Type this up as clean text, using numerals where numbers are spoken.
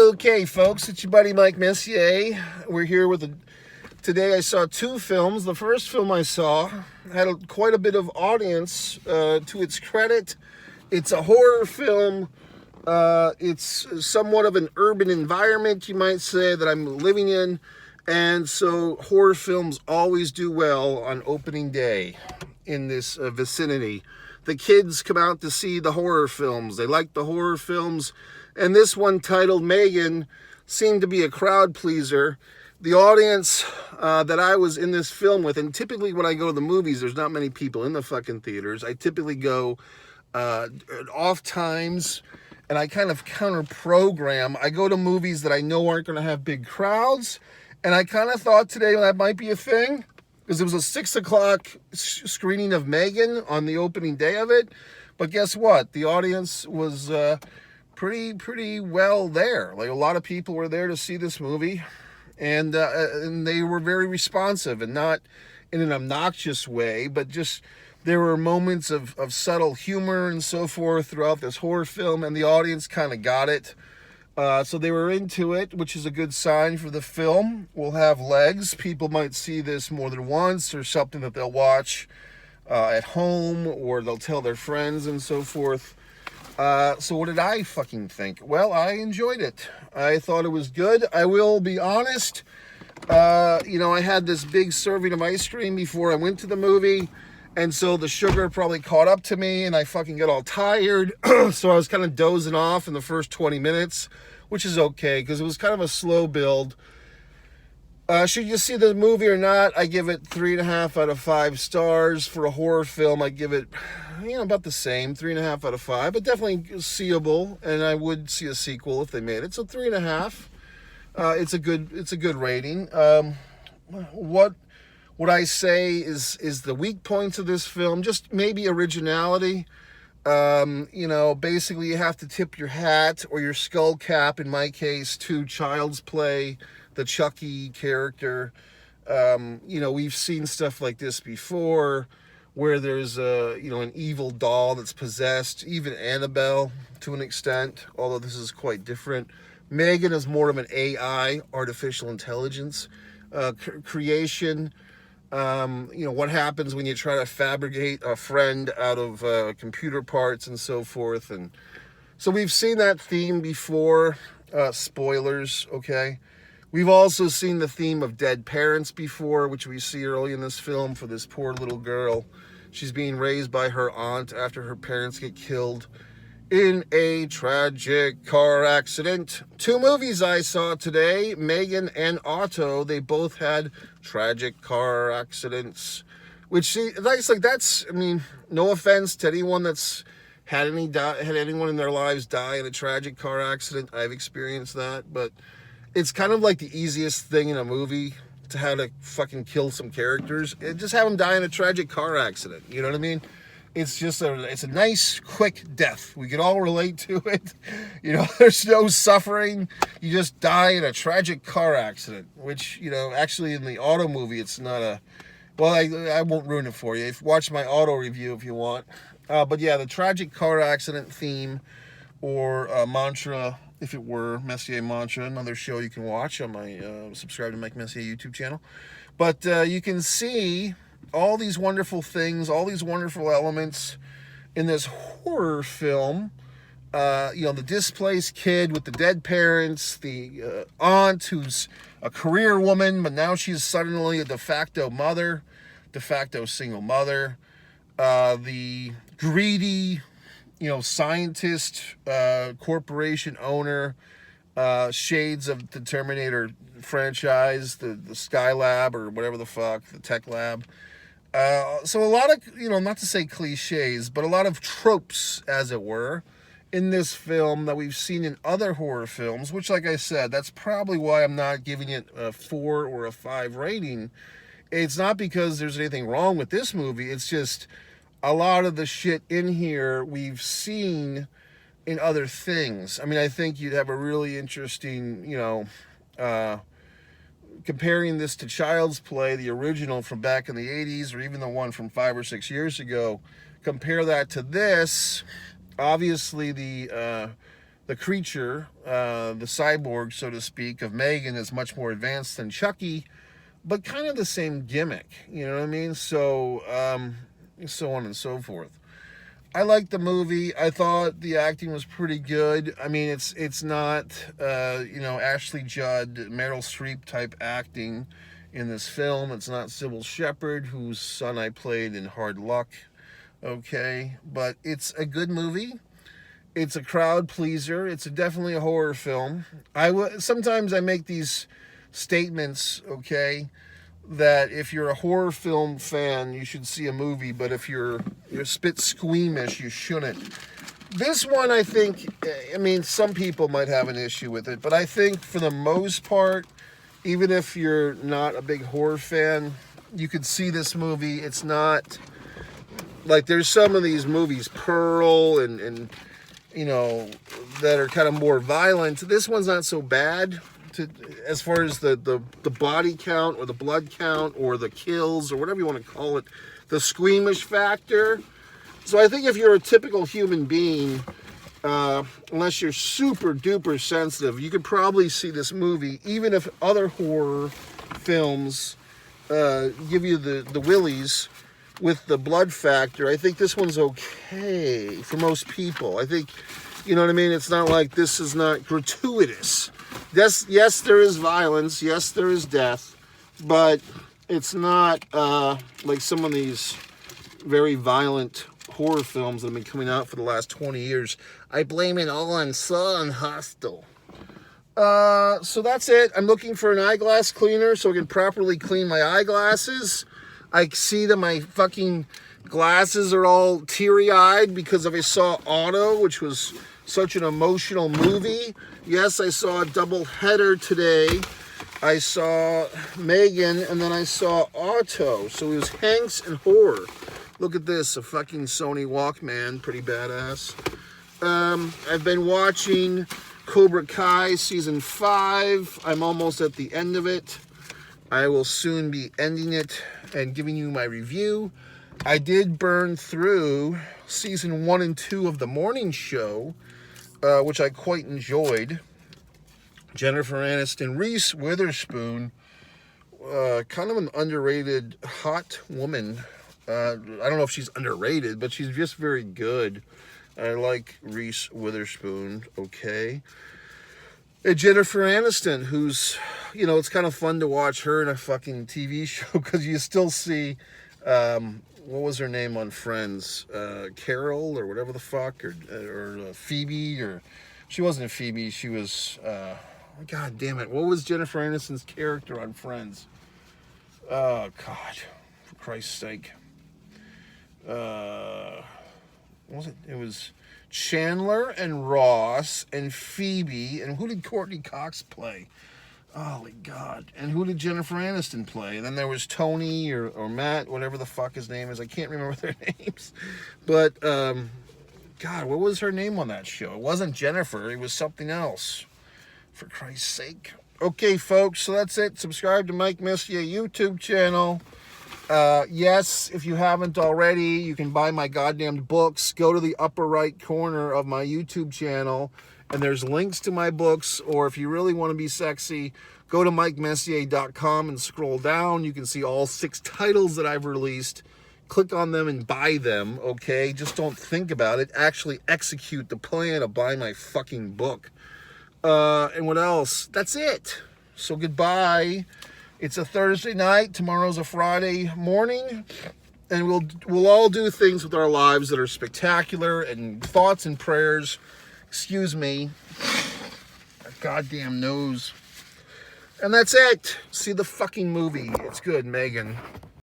Okay, folks, it's your buddy Mike Messier. We're here with today I saw two films. The first film I saw had quite a bit of audience, to its credit. It's a horror film. It's somewhat of an urban environment, you might say, that I'm living in. And so horror films always do well on opening day in this vicinity. The kids come out to see the horror films. They like the horror films. And this one, titled M3GAN, seemed to be a crowd pleaser. The audience that I was in this film with, and typically when I go to the movies, there's not many people in the fucking theaters. I typically go at off times, and I kind of counter-program. I go to movies that I know aren't going to have big crowds, and I kind of thought today that might be a thing, because it was a 6 o'clock screening of M3GAN on the opening day of it. But guess what? The audience was pretty well there. Like, a lot of people were there to see this movie, and they were very responsive, and not in an obnoxious way, but just there were moments of subtle humor and so forth throughout this horror film, and the audience kind of got it. So they were into it, which is a good sign for the film. We'll have legs. People might see this more than once, or something that they'll watch at home, or they'll tell their friends and so forth. So what did I fucking think? Well, I enjoyed it. I thought it was good. I will be honest. I had this big serving of ice cream before I went to the movie, and so the sugar probably caught up to me, and I fucking got all tired. So I was kind of dozing off in the first 20 minutes, which is okay, because it was kind of a slow build. Should you see the movie or not? I give it 3.5 out of 5 stars. For a horror film, I give it, about the same, 3.5 out of 5, but definitely seeable, and I would see a sequel if they made it. So 3.5. It's a good rating. What I say is the weak points of this film, just maybe originality. Basically you have to tip your hat or your skull cap, in my case, to Child's Play, the Chucky character. We've seen stuff like this before, where there's an evil doll that's possessed, even Annabelle to an extent, although this is quite different. M3GAN is more of an AI, artificial intelligence creation. What happens when you try to fabricate a friend out of computer parts and so forth. And so we've seen that theme before. Spoilers, okay? We've also seen the theme of dead parents before, which we see early in this film for this poor little girl. She's being raised by her aunt after her parents get killed in a tragic car accident. 2 movies I saw today, M3GAN and Otto, they both had tragic car accidents. Which, no offense to anyone that's had anyone in their lives die in a tragic car accident. I've experienced that, but it's kind of like the easiest thing in a movie to how to fucking kill some characters. Just have them die in a tragic car accident. You know what I mean? It's just it's a nice, quick death. We can all relate to it. There's no suffering. You just die in a tragic car accident, which, actually in the Auto movie, it's not a... Well, I won't ruin it for you. Watch my Auto review if you want. But yeah, the tragic car accident theme, or mantra, if it were, Messier Mantra, another show you can watch on my subscribe to Mike Messier YouTube channel. But you can see all these wonderful things, all these wonderful elements in this horror film. The displaced kid with the dead parents, the aunt who's a career woman, but now she's suddenly a de facto single mother. The greedy, scientist, corporation owner, shades of the Terminator franchise, the Skylab, or whatever the fuck, the Tech Lab. So a lot of, not to say cliches, but a lot of tropes, as it were, in this film that we've seen in other horror films, which, like I said, that's probably why I'm not giving it a 4 or a 5 rating. It's not because there's anything wrong with this movie. It's just a lot of the shit in here we've seen in other things. I mean, I think you'd have a really interesting, comparing this to Child's Play, the original from back in the 80s, or even the one from 5 or 6 years ago. Compare that to this. Obviously, the the creature, the cyborg, so to speak, of M3GAN is much more advanced than Chucky, but kind of the same gimmick, you know what I mean? So, so on and so forth. I liked the movie. I thought the acting was pretty good. I mean, it's not, you know, Ashley Judd, Meryl Streep type acting in this film. It's not Sybil Shepherd, whose son I played in Hard Luck, okay? But it's a good movie. It's a crowd pleaser. It's definitely a horror film. Sometimes I make these statements, okay, that if you're a horror film fan, you should see a movie, but if you're a bit squeamish, you shouldn't. This one, I think, I mean, some people might have an issue with it, but I think for the most part, even if you're not a big horror fan, you could see this movie. It's not, like, there's some of these movies, Pearl and you know, that are kind of more violent. This one's not so bad. As far as the body count or the blood count or the kills or whatever you want to call it, the squeamish factor. So I think if you're a typical human being, unless you're super duper sensitive, you could probably see this movie, even if other horror films give you the willies with the blood factor. I think this one's okay for most people. I think, you know what I mean? It's not like this is not gratuitous. Yes, there is violence. Yes, there is death. But it's not like some of these very violent horror films that have been coming out for the last 20 years. I blame it all on Saw and Hostel. So that's it. I'm looking for an eyeglass cleaner so I can properly clean my eyeglasses. I see that my fucking glasses are all teary-eyed because I saw Auto, which was such an emotional movie. Yes, I saw a double header today. I saw M3GAN, and then I saw Auto. So it was Hanks and horror. Look at this, a fucking Sony Walkman, pretty badass. I've been watching Cobra Kai Season 5. I'm almost at the end of it. I will soon be ending it and giving you my review. I did burn through Season 1 and 2 of The Morning Show, which I quite enjoyed. Jennifer Aniston, Reese Witherspoon, kind of an underrated hot woman. I don't know if she's underrated, but she's just very good. I like Reese Witherspoon, okay. And Jennifer Aniston, who's, you know, it's kind of fun to watch her in a fucking TV show because you still see, what was her name on Friends? Carol or whatever the fuck, or Phoebe, or she wasn't Phoebe, she was, God damn it, what was Jennifer Aniston's character on Friends? Oh, God, for Christ's sake. What was it? It was Chandler and Ross and Phoebe, and who did Courtney Cox play? Holy God. And who did Jennifer Aniston play? And then there was Tony or Matt, whatever the fuck his name is. I can't remember their names. But, God, what was her name on that show? It wasn't Jennifer. It was something else. For Christ's sake. Okay, folks, so that's it. Subscribe to Mike Messier YouTube channel. Yes, if you haven't already, you can buy my goddamn books. Go to the upper right corner of my YouTube channel, and there's links to my books. Or if you really want to be sexy, go to MikeMessier.com and scroll down. You can see all 6 titles that I've released. Click on them and buy them, okay? Just don't think about it. Actually execute the plan of buying my fucking book. And what else? That's it. So goodbye. It's a Thursday night. Tomorrow's a Friday morning. And we'll all do things with our lives that are spectacular, and thoughts and prayers. Excuse me. My goddamn nose. And that's it. See the fucking movie. It's good, M3GAN.